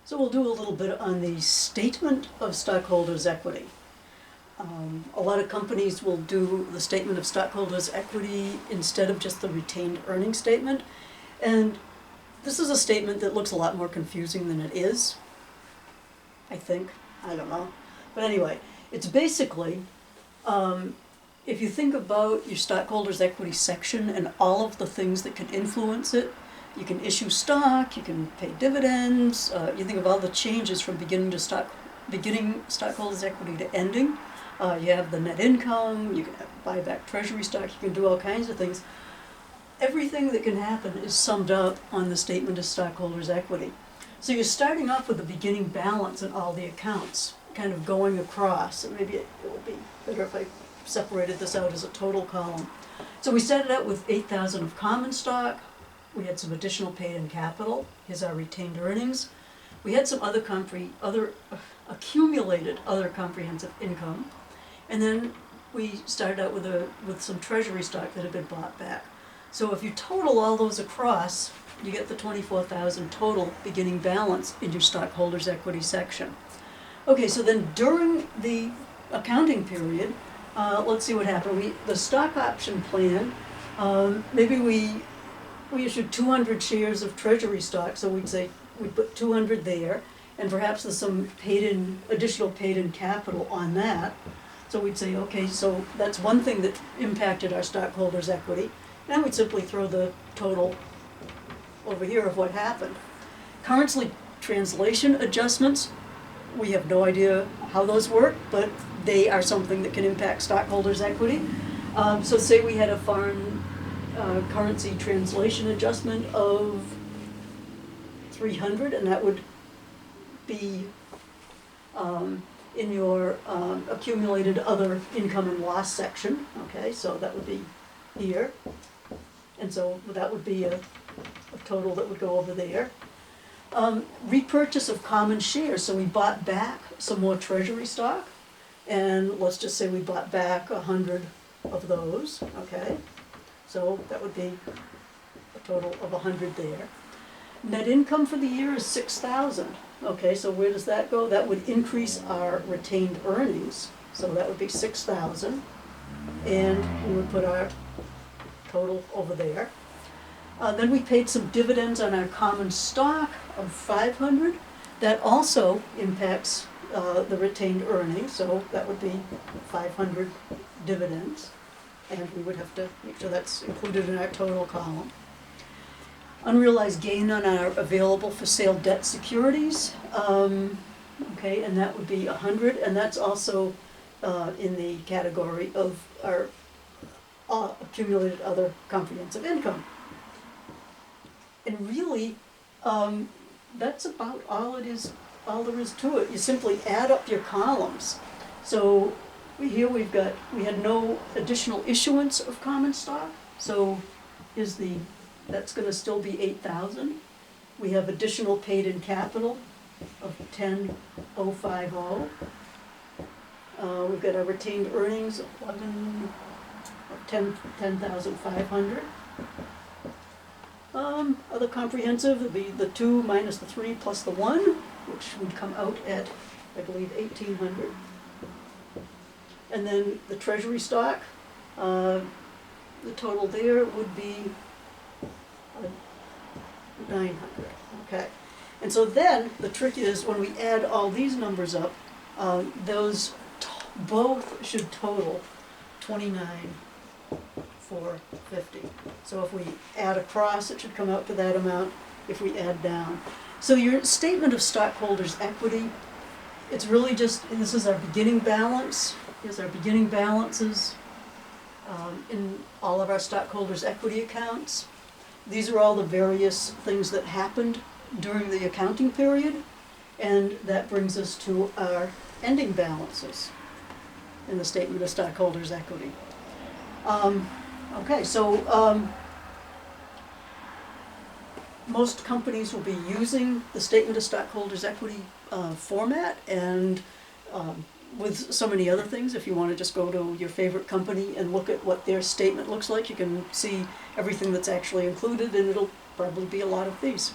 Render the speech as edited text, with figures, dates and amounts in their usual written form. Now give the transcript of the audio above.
So we'll do a little bit on the statement of stockholders' equity. A lot of companies will do the statement of stockholders' equity instead of just the retained earnings statement. And this is a statement that looks a lot more confusing than it is, I think. I don't know. But anyway, it's basically, if you think about your stockholders' equity section and all of the things that can influence it, you can issue stock, you can pay dividends, you think of all the changes from beginning stockholders' equity to ending. You have the net income, you can buy back treasury stock, you can do all kinds of things. Everything that can happen is summed up on the statement of stockholders' equity. So you're starting off with a beginning balance in all the accounts, kind of going across. And maybe it would be better if I separated this out as a total column. So we started out with 8,000 of common stock. We had some additional paid-in capital. Here's our retained earnings. We had some accumulated other comprehensive income. And then we started out with some treasury stock that had been bought back. So if you total all those across, you get the 24,000 total beginning balance in your stockholders' equity section. Okay, so then during the accounting period, let's see what happened. The stock option plan, maybe we issued 200 shares of treasury stock, so we'd say we put 200 there, and perhaps there's some additional paid-in capital on that. So we'd say, okay, so that's one thing that impacted our stockholders' equity. Now we'd simply throw the total over here of what happened. Currency translation adjustments, we have no idea how those work, but they are something that can impact stockholders' equity. So say we had a foreign currency translation adjustment of 300, and that would be in your accumulated other income and loss section. Okay, so that would be here. And so that would be a total that would go over there. Repurchase of common shares. So we bought back some more treasury stock, and let's just say we bought back 100 of those. Okay, so that would be a total of 100 there. Net income for the year is 6,000. Okay, so where does that go? That would increase our retained earnings. So that would be 6,000, and we would put our total over there. Then we paid some dividends on our common stock of 500. That also impacts the retained earnings, so that would be 500 dividends, and we would have to make sure that's included in our total column. Unrealized gain on our available for sale debt securities, okay, and that would be 100, and that's also in the category of our accumulated other comprehensive income. And really, that's about all there is to it. You simply add up your columns. So here we had no additional issuance of common stock, so that's going to still be 8,000. We have additional paid-in capital of 10,050. We've got our retained earnings of 10,500. Other comprehensive would be the 2 minus the 3 plus the 1, which would come out at, I believe, 1,800. And then the treasury stock, the total there would be 900. Okay. And so then the trick is when we add all these numbers up, those both should total 29,450. So if we add across, it should come out to that amount. If we add down, so your statement of stockholders' equity, it's really just, and this is our beginning balance. Here's our beginning balances in all of our stockholders' equity accounts. These are all the various things that happened during the accounting period, and that brings us to our ending balances in the statement of stockholders' equity. Okay, so most companies will be using the statement of stockholders' equity format, and with so many other things. If you want to just go to your favorite company and look at what their statement looks like, you can see everything that's actually included, and it'll probably be a lot of these.